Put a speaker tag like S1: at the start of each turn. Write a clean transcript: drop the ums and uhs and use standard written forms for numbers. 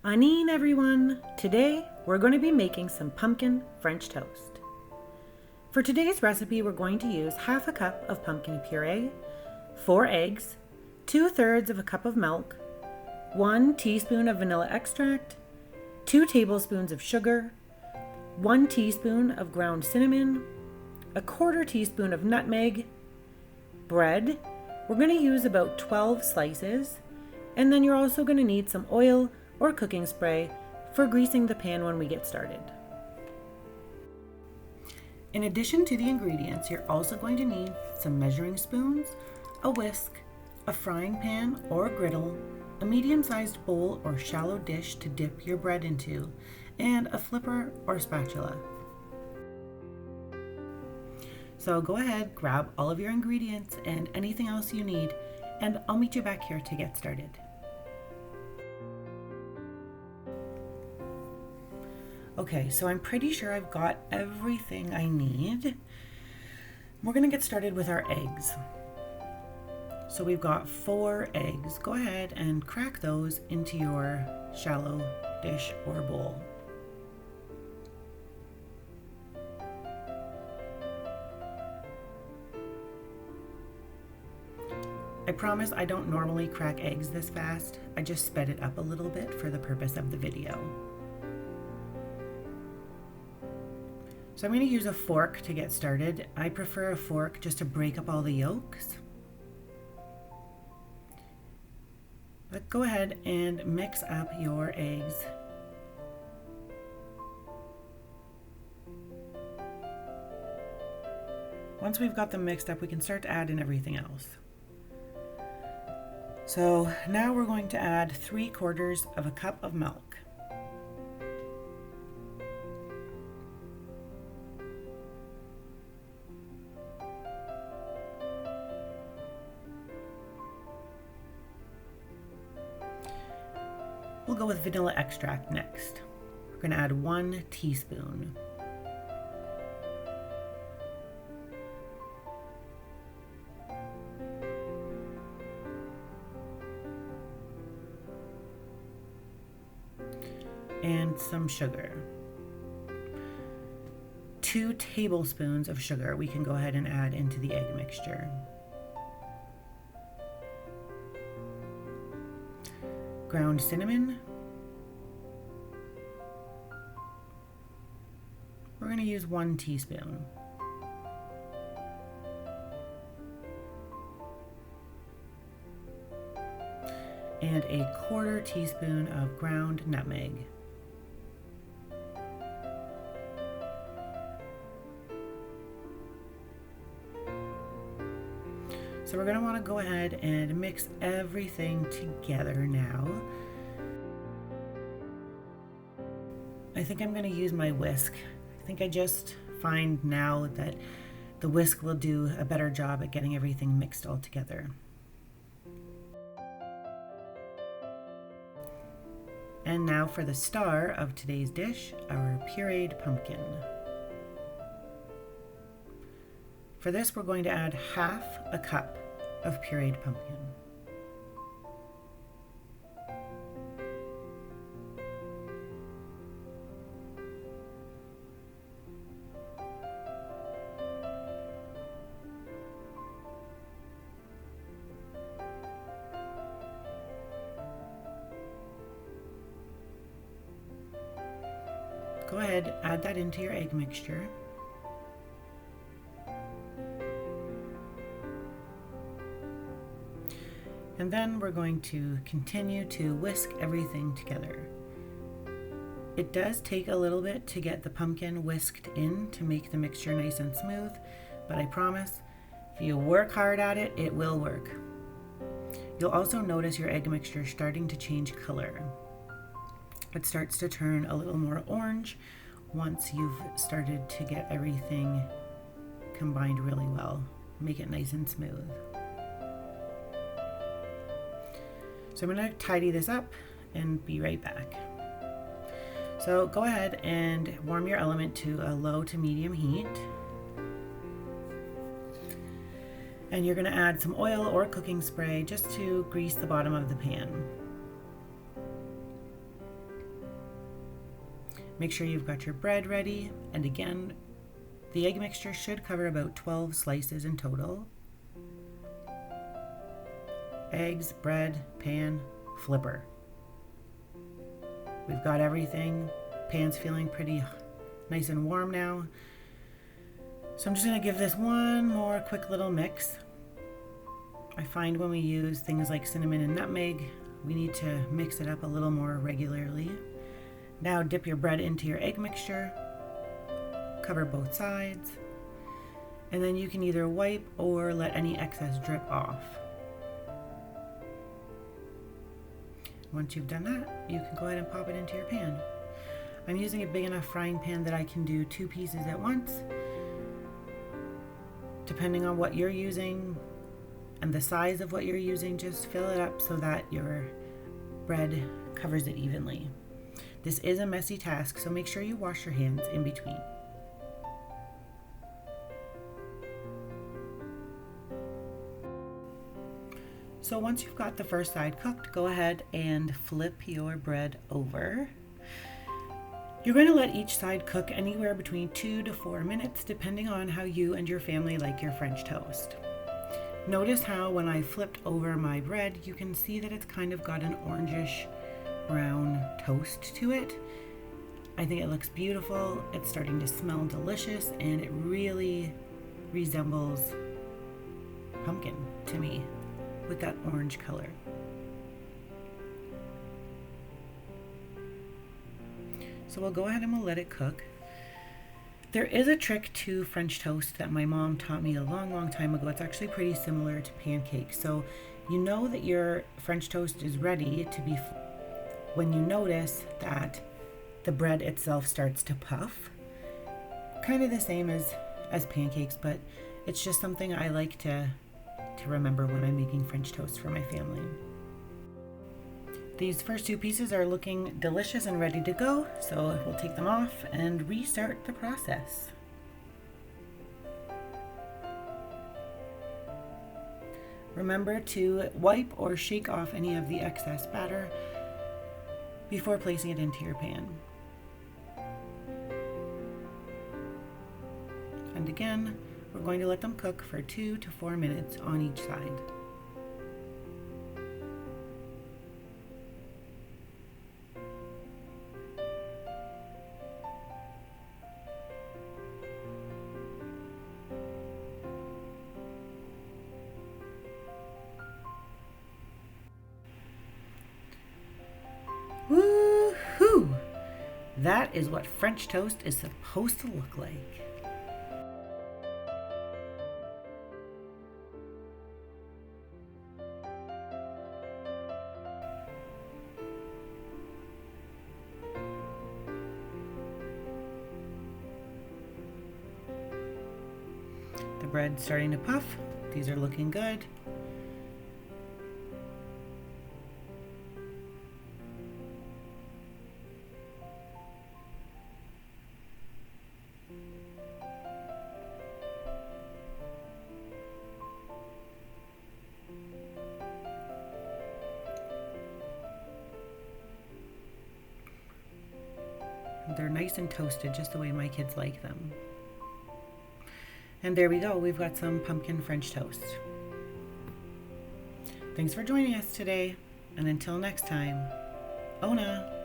S1: Anine everyone! Today we're going to be making some pumpkin French toast. For today's recipe we're going to use half a cup of pumpkin puree, 4 eggs, 2/3 of a cup of milk, 1 teaspoon of vanilla extract, 2 tablespoons of sugar, 1 teaspoon of ground cinnamon, 1/4 teaspoon of nutmeg, bread. We're going to use about 12 slices, and then you're also going to need some oil or cooking spray for greasing the pan when we get started. In addition to the ingredients, you're also going to need some measuring spoons, a whisk, a frying pan or a griddle, a medium-sized bowl or shallow dish to dip your bread into, and a flipper or spatula. So go ahead, grab all of your ingredients and anything else you need, and I'll meet you back here to get started. Okay, so I'm pretty sure I've got everything I need. We're gonna get started with our eggs. So we've got 4 eggs. Go ahead and crack those into your shallow dish or bowl. I promise I don't normally crack eggs this fast. I just sped it up a little bit for the purpose of the video. So I'm going to use a fork to get started. I prefer a fork just to break up all the yolks. But go ahead and mix up your eggs. Once we've got them mixed up, we can start to add in everything else. So now we're going to add 3/4 of a cup of milk. We'll go with vanilla extract next. We're going to add 1 teaspoon. And some sugar. 2 tablespoons of sugar we can go ahead and add into the egg mixture. Ground cinnamon. We're going to use 1 teaspoon. And 1/4 teaspoon of ground nutmeg. So we're going to want to go ahead and mix everything together now. I think I'm going to use my whisk. I think I just find now that the whisk will do a better job at getting everything mixed all together. And now for the star of today's dish, our pureed pumpkin. For this, we're going to add half a cup of pureed pumpkin. Go ahead, add that into your egg mixture. And then we're going to continue to whisk everything together. It does take a little bit to get the pumpkin whisked in to make the mixture nice and smooth, but I promise if you work hard at it, it will work. You'll also notice your egg mixture starting to change color. It starts to turn a little more orange once you've started to get everything combined really well. Make it nice and smooth. So I'm going to tidy this up and be right back. So go ahead and warm your element to a low to medium heat. And you're going to add some oil or cooking spray just to grease the bottom of the pan. Make sure you've got your bread ready, and again, the egg mixture should cover about 12 slices in total. Eggs, bread, pan, flipper. We've got everything. Pan's feeling pretty nice and warm now. So I'm just gonna give this one more quick little mix. I find when we use things like cinnamon and nutmeg, we need to mix it up a little more regularly. Now dip your bread into your egg mixture, cover both sides, and then you can either wipe or let any excess drip off. Once you've done that, you can go ahead and pop it into your pan. I'm using a big enough frying pan that I can do 2 pieces at once. Depending on what you're using and the size of what you're using, just fill it up so that your bread covers it evenly. This is a messy task, so make sure you wash your hands in between. So once you've got the first side cooked, go ahead and flip your bread over. You're going to let each side cook anywhere between 2 to 4 minutes, depending on how you and your family like your French toast. Notice how when I flipped over my bread, you can see that it's kind of got an orangish brown toast to it. I think it looks beautiful. It's starting to smell delicious, and it really resembles pumpkin to me with that orange color. So we'll go ahead and we'll let it cook. There is a trick to French toast that my mom taught me a long time ago. It's actually pretty similar to pancakes. So you know that your French toast is ready to be when you notice that the bread itself starts to puff. Kind of the same as pancakes, but it's just something I like to remember when I'm making French toast for my family. These first 2 pieces are looking delicious and ready to go, so we'll take them off and restart the process. Remember to wipe or shake off any of the excess batter before placing it into your pan. And again, we're going to let them cook for 2 to 4 minutes on each side. Woo-hoo! That is what French toast is supposed to look like. The bread's starting to puff. These are looking good. They're nice and toasted, just the way my kids like them. And there we go, we've got some pumpkin French toast. Thanks for joining us today, and until next time, Ona.